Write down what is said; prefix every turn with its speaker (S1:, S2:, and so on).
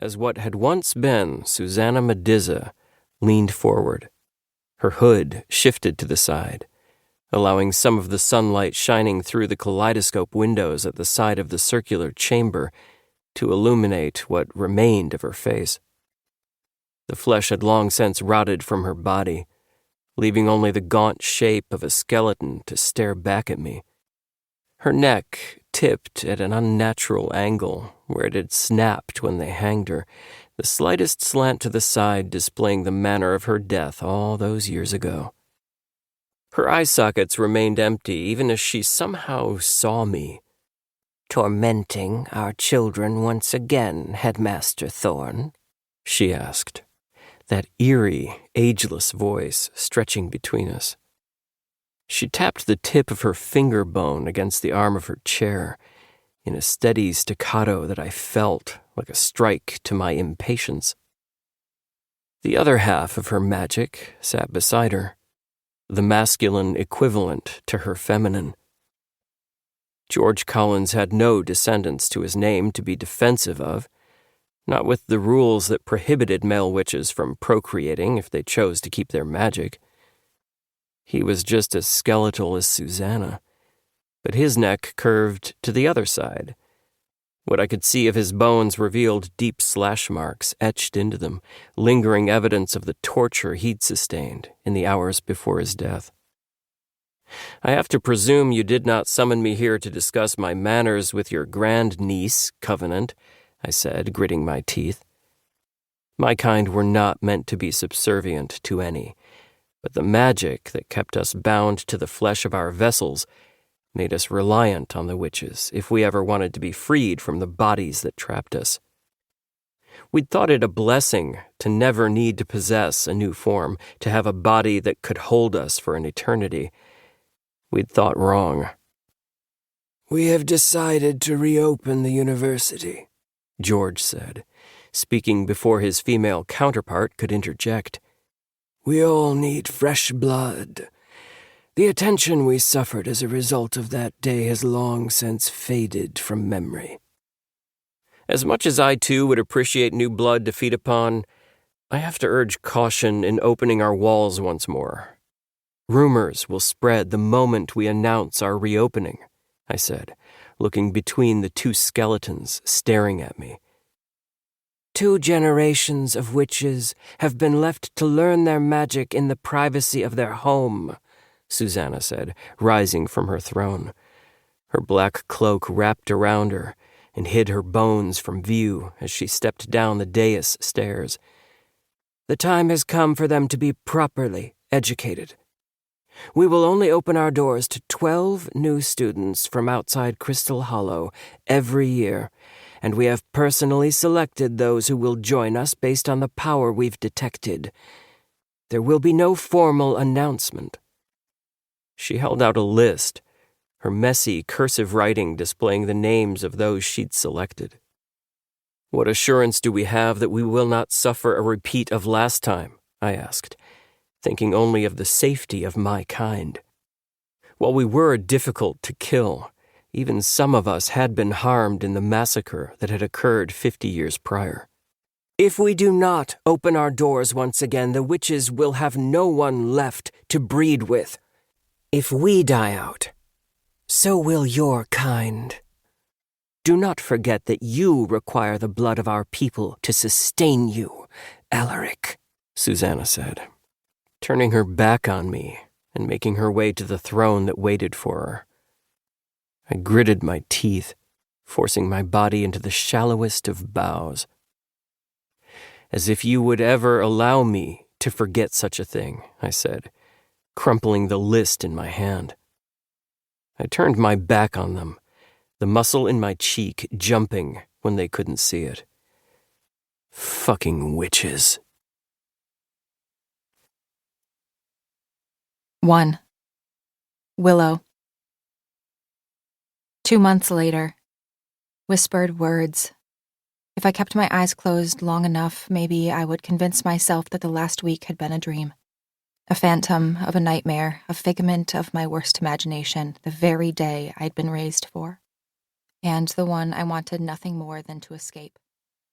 S1: as what had once been Susanna Mediza leaned forward. Her hood shifted to the side, allowing some of the sunlight shining through the kaleidoscope windows at the side of the circular chamber to illuminate what remained of her face. The flesh had long since rotted from her body, leaving only the gaunt shape of a skeleton to stare back at me. Her neck tipped at an unnatural angle where it had snapped when they hanged her, the slightest slant to the side displaying the manner of her death all those years ago. Her eye sockets remained empty even as she somehow saw me.
S2: "Tormenting our children once again, Headmaster Thorne?"
S1: she asked, that eerie, ageless voice stretching between us. She tapped the tip of her finger bone against the arm of her chair in a steady staccato that I felt like a strike to my impatience. The other half of her magic sat beside her, the masculine equivalent to her feminine. George Collins had no descendants to his name to be defensive of, not with the rules that prohibited male witches from procreating if they chose to keep their magic. He was just as skeletal as Susanna, but his neck curved to the other side. What I could see of his bones revealed deep slash marks etched into them, lingering evidence of the torture he'd sustained in the hours before his death. "I have to presume you did not summon me here to discuss my manners with your grandniece, Covenant," I said, gritting my teeth. My kind were not meant to be subservient to any, but the magic that kept us bound to the flesh of our vessels made us reliant on the witches if we ever wanted to be freed from the bodies that trapped us. We'd thought it a blessing to never need to possess a new form, to have a body that could hold us for an eternity. We'd thought wrong.
S3: "We have decided to reopen the university," George said, speaking before his female counterpart could interject. "We all need fresh blood. The attention we suffered as a result of that day has long since faded from memory."
S1: As much as I too would appreciate new blood to feed upon, I have to urge caution in opening our walls once more. Rumors will spread the moment we announce our reopening, I said, looking between the two skeletons staring at me.
S2: 2 generations of witches have been left to learn their magic in the privacy of their home,
S1: Susanna said, rising from her throne. Her black cloak wrapped around her and hid her bones from view as she stepped down the dais stairs.
S2: "The time has come for them to be properly educated. We will only open our doors to 12 new students from outside Crystal Hollow every year, and we have personally selected those who will join us based on the power we've detected. There will be no formal announcement."
S1: She held out a list, her messy cursive writing displaying the names of those she'd selected. "What assurance do we have that we will not suffer a repeat of last time?" I asked, thinking only of the safety of my kind. While we were difficult to kill, even some of us had been harmed in the massacre that had occurred 50 years prior.
S2: "If we do not open our doors once again, the witches will have no one left to breed with. If we die out, so will your kind. Do not forget that you require the blood of our people to sustain you, Alaric,"
S1: Susanna said, turning her back on me and making her way to the throne that waited for her. I gritted my teeth, forcing my body into the shallowest of bows. "As if you would ever allow me to forget such a thing," I said, crumpling the list in my hand. I turned my back on them, the muscle in my cheek jumping when they couldn't see it. Fucking witches.
S4: 1. Willow. 2 months later. Whispered words. If I kept my eyes closed long enough, maybe I would convince myself that the last week had been a dream. A phantom of a nightmare, a figment of my worst imagination, the very day I'd been raised for. And the one I wanted nothing more than to escape.